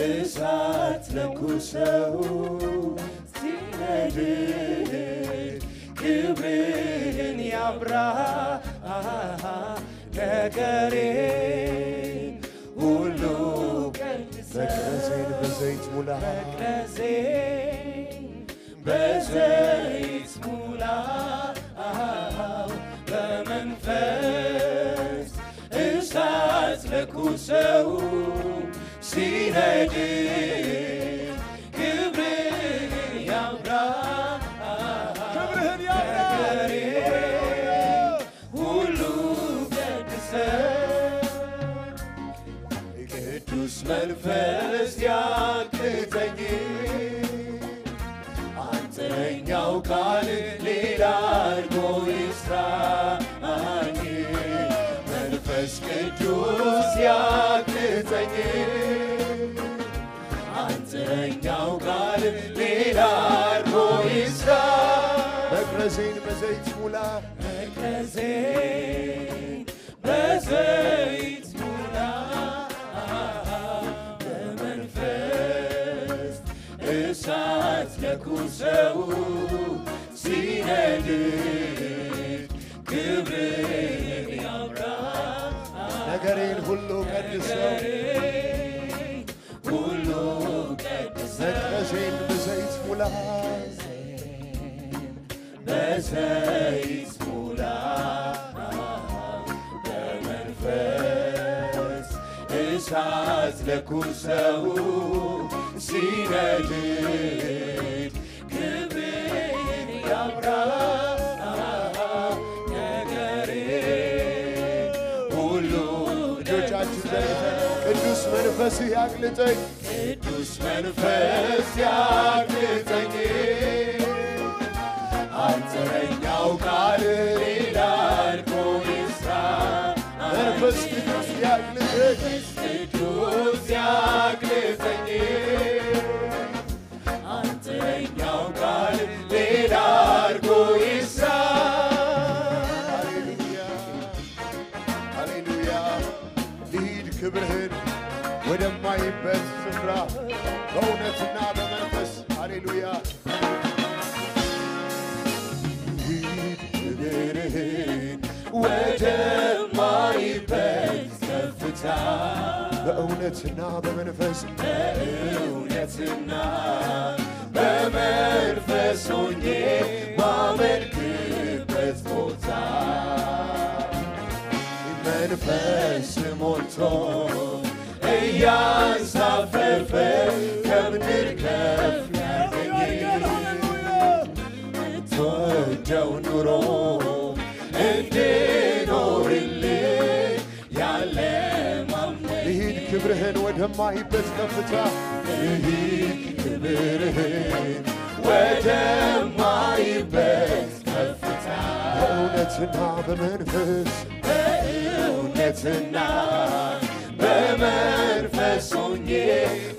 እሳት ለኩሰው ሲነድድ ክብርህን ያብራ ነገሬን ሁሉ መቅረዜን በዘይት ሙላ መቅረዜን በዘይት ሙላ በመንፈስ እሳት ለኩሰው ሲነድድ ክብርህን ያብራ ነገሬን ሁሉ ቀድሰው ቅዱስ መንፈስ ያግዘኝ አንተኛው ቃል ሌላ አድርጎ ይስራኝ መንፈስ ቅዱስ ያግዘኝ አንተኛው ቃል ሌላ አድርጎ ይስራ መቅረዜን በዘይት ሙላ መቅረዜን በዘይት ሙላ በመንፈስ እሳት ለኩሰው ሲነድድ ክብርህን ያብራ ነገሬን ሁሉ ቀድሰው ሁሉ ቀድሰው መቅረዜን በዘይት ሙላ በዘይት ሙላ በመንፈስ እሳት ለኩሰው ሲነድድ ክብርህን ያብራ ነገሬን ሁሉ ልጆቻችን ዘርተን ቅዱስ መንፈስህ ያቅልጠኝ ቅዱስ መንፈስ ያግዘኝ አንተኛው ቃል ሌላ አድርጎ ይስራ መንፈስ ቅዱስ ያቅልጠኝ ቅዱስ ያግዘኝ አንተኛው ቃል ሌላ አድርጎ ይስራ ሃሌሉያ ሃሌሉያ ልሂድ ክብርህን ወደማይበት ስፍራ በእውነትና በመንፈስ ሃሌሉያ ልሂድ ክብርህን ወደማይበት ከፍታ በእውነትና በመንፈስ በእውነትና በመንፈስ ሆኜ ማመልክበት ቦታ መንፈስ ሞልቶ እያንሳፈፈ ከምድር ከፍ ያርገኝ ምትወደው ኑሮ እንድኖርልህ ያለ ልሂድ ክብርህን ወደማይበት ከፍታ ልሂድ ክብርህን ወደማይበት ከፍታ በእውነትና በመንፈስ በእውነትና በመንፈስ ሆኜ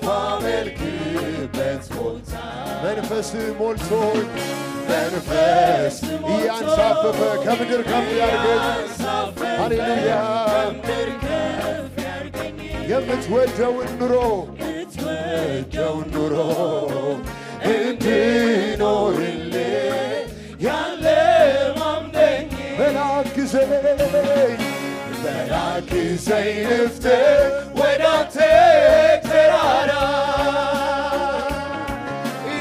ማመልክበት ቦታ መንፈስ ሞልቶኝ መንፈስ እያንሳፈፈ ከምድር ከፍ ያርገኝ ሃሌሉያ የምትወደውን ኑሮ የምትወደውን ኑሮ እንድኖርልህ ያለማምደኝ መልአክ ግዘኝ መልአክ ግዘኝ ልፍትህ ወደ አንተ ተራራ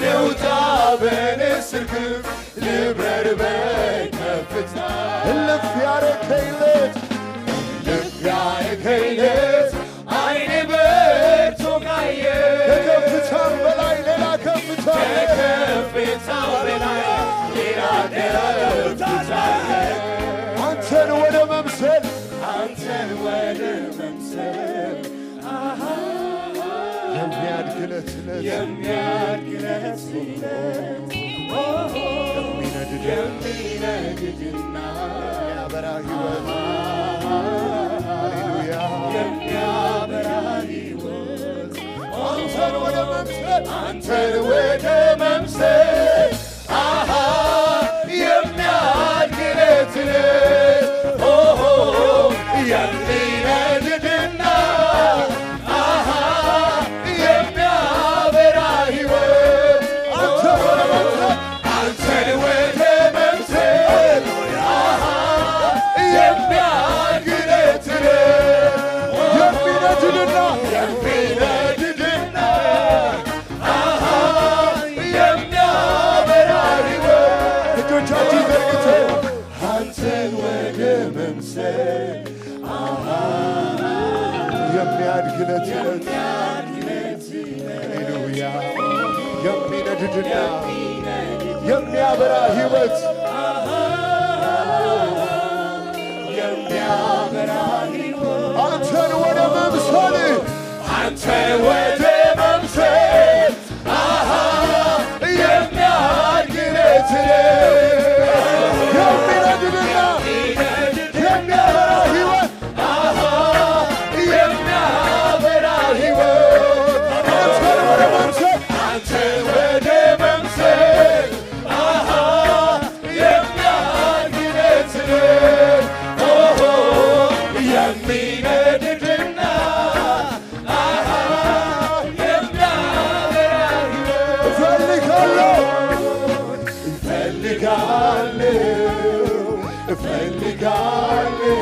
ልውጣ በንስር ክንፍ ልብረር በከፍታ እልፍ ያረከኝ ሌት አይኔ በርቶ ካየ ከከፍታም በላይ ሌላ ከፍታ ከከፍታው በላይ ሌላ ከፍታ አንተን ወደ መምሰል አንተን ወደ መምሰል የሚያድግ ዕለት ዕለት የሚያድግ ዕለት ዕለት የሚነድድና የሚያበራ ሕይወት ሃሌሉያ የሚያበራ ሕይወት አንተን ወደ መምሰል አንተን ወደ መምሰል የሚያድግ ዕለት ዕለት የሚነድድና የሚነድድና የሚያበራ ሕይወት የሚያበራ ሕይወት አንተን ወደ መምሰል አንተን ወደ መምሰል የሚያድግ ሌት የሚነድድና የሚያበራ ሕይወት የሚያበራ ሕይወት አንተን ወደ መምሰል አንተን ወደ መምሰል የሚያድግ ሌት የሚነድድና የሚያበራ ሕይወት እፈልጋለሁ እፈልጋለሁ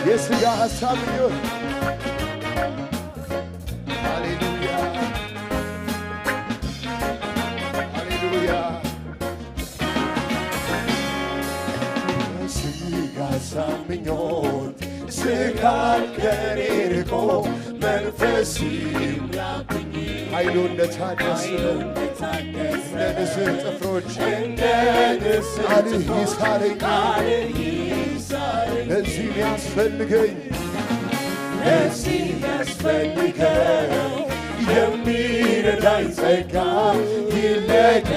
የሥጋ ሐሳብ ምኞት ሃሌሉያ ሃሌሉያ የሥጋ ሐሳብ ምኞት ሥጋ ከኔ ርቆ መንፈስ ይሙላብኝ ኃይሉ እንደታደሰ እንደ ንስር ጥፍሮች እንደ ንስር ቃልህ ይሳለኝ ቃልህ ይሳለኝ ለዚህ የሚያስፈልገኝ ለዚህ የሚያስፈልገው የሚረዳኝ ጸጋ ይለቀቅ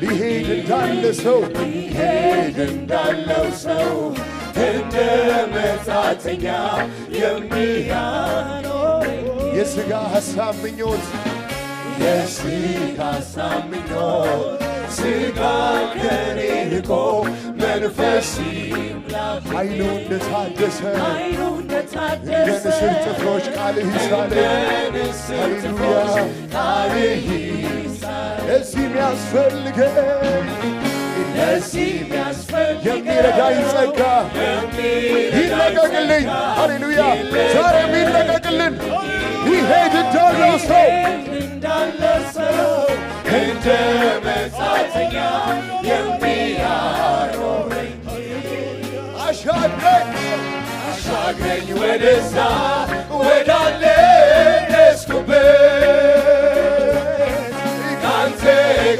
ሊሄድ እንዳለ ሰው ሊሄድ እንዳለው ሰው እንደ መጻተኛ የሚያኖረኝ የሥጋ ሐሳብ ምኞት የሥጋ ሐሳብ ምኞት ሥጋ ከኔ ርቆ መንፈስ ይሙላብኝ ኃይሉ እንደታደሰ ኃይሉ እንደ እንደታደሰ ንስር ጥፍሮች ቃልህ ይሳለኝ ሃሌሉያ ቃልህ ይሳለኝ ለዚህ የሚያስፈልገኝ ለዚህ የሚያስፈልገው የሚረዳኝ ጸጋ ይለቀቅልኝ ሃሌሉያ ዛሬ የሚለቀቅልን ይሄድ እንዳለው ሰው እንደ መጻተኛ የሚያኖረኝ አሻግረኝ ወደዛ ወዳለ ደስኩበት ካንተ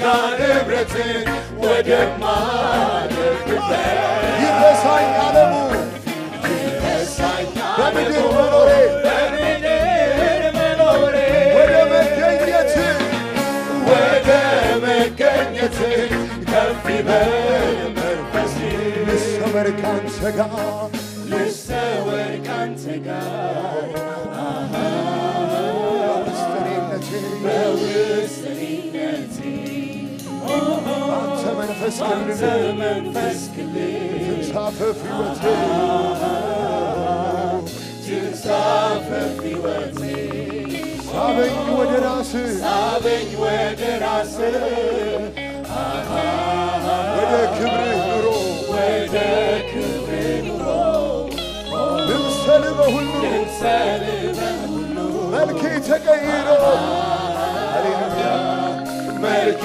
ጋር ኅብረትን ወደማደርግበት ይረሳኝ ዓለሙ ይረሳኝ በምድር መኖሬ በምድር መኖሬ ወደ መገኘት ወደ መገኘት ከፍ ይበል መንፈሴ ልሰመር ካንተ ጋር ልሰወር ካንተ ጋር በውስጥኔነቴ በውስጥኔነቴ አንተ መንፈስ አንተ ክልል መንፈስ ክልል ትንሳፈፍ ሕይወቴ ትንሳፈፍ ሕይወቴ ሳበኝ ወደ ራስህ ሳበኝ ወደ ራስህ ወደ ክብርህ ኑሮ ወደ ክብርህ ኑሮ ልምሰል በሁሉ ልምሰል በሁሉ መልኬ ተቀይሮ ሃሌሉያ መልኬ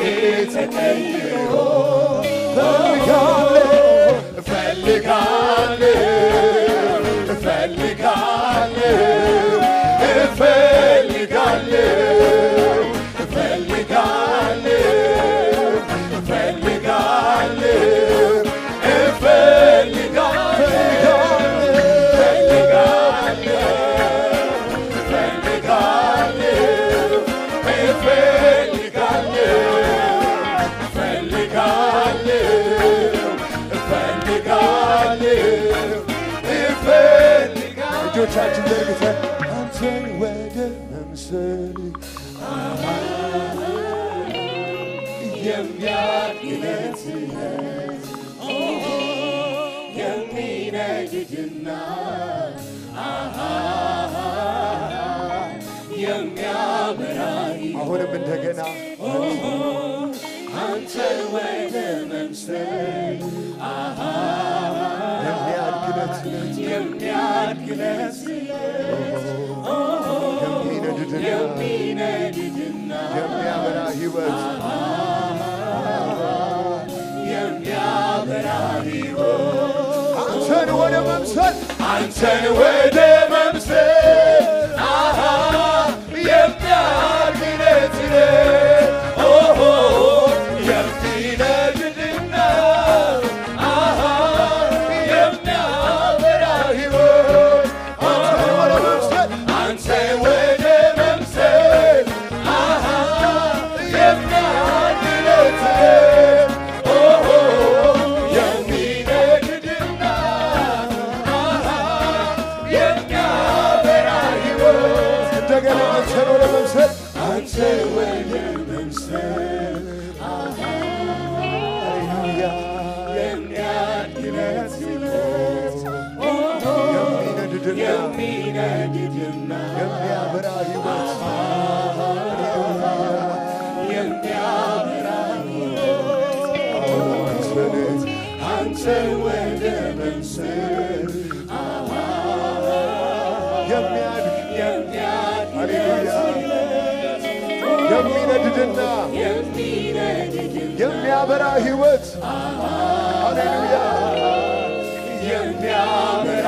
ተቀይሮ ፈልጋለሁ እፈልጋለሁ እፈልጋለሁ እፈልጋለሁ እፈልጋለሁ እፈልጋለሁ እጆቻችን ዘርግተን አንተን ወደ መምሰል የሚያድግለት የሚነድድና የሚያበራ አሁንም እንደገና አንተን ወደ መምሰል የሚያድግለት የሚያድግለት የሚነድድና የሚያበራ ሕይወት የሚያበራ ሕይወት አንተን ወደ መምሰል አንተን ወደ መምሰል የሚያድግለት የሚነድድና የሚያበራ ሕይወት አንተን ወደ መምሰል የሚያድግለት የሚነድድና የሚያበራ ሕይወት እንደገና አንተን ወደ መምሰል አንተን ወደ መምሰል ሃሌሉያ የሚያድግለት የሚነድድና የሚያበራ ሕይወት የሚያበራ አንተን ወደ መምሰል የሚያድግ የሚያድግለት የሚነድድና የሚያበራ ሕይወት ሃሌሉያ የሚያበራ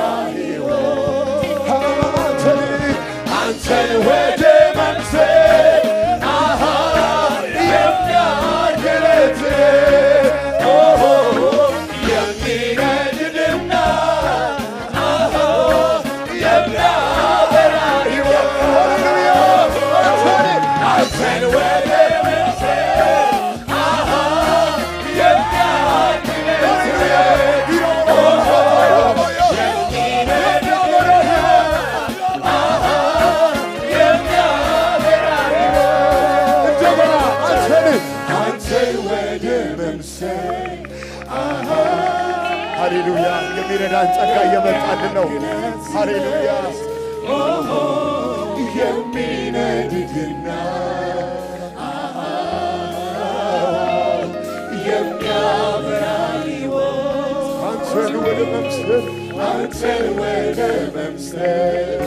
አንተን ወደ መምሰል የሚያድግለት የሚነድድና የሚያበራ ሕይወት አንተን ወደ ሃሌሉያ የሚረዳን ጸጋ እየመጣልን ነው። ሃሌሉያ የሚነድድና የሚያበራ ሕይወት አንተን ወደ መምሰል አንተን ወደ መምሰል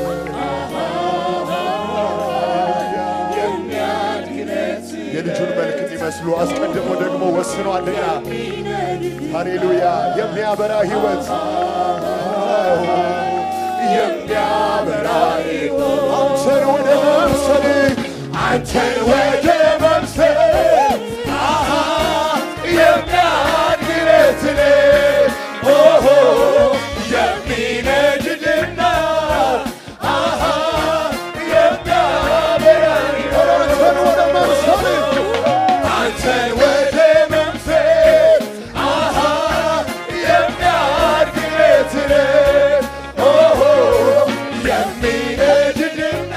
የሚያድግለት የልጁን መልክ እንዲመስሉ አስቀድሞ ደግሞ ወስኗልና ሃሌሉያ የሚያበራ ሕይወት የሚያበራ ሕይወት አንተን ወደ መምሰል አንተን ወደ መምሰል የሚያድግለት የሚነድድና የሚያበራ አንተን ወደ መምሰል አንተን ወደ መምሰል የሚያድግለት የሚነድድና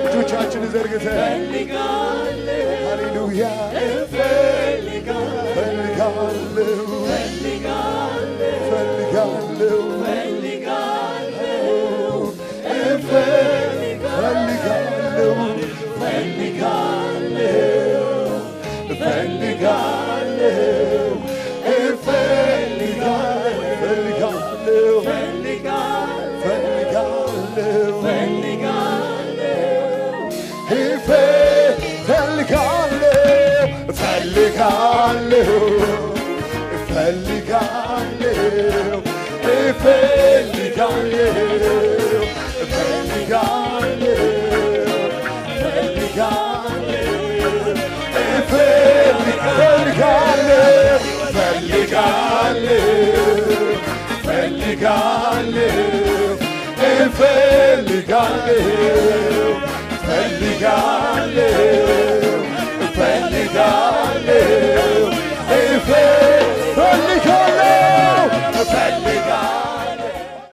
እጆቻችን ዘርግተን ሃሌሉያ እፈልጋለሁ እፈልጋለሁ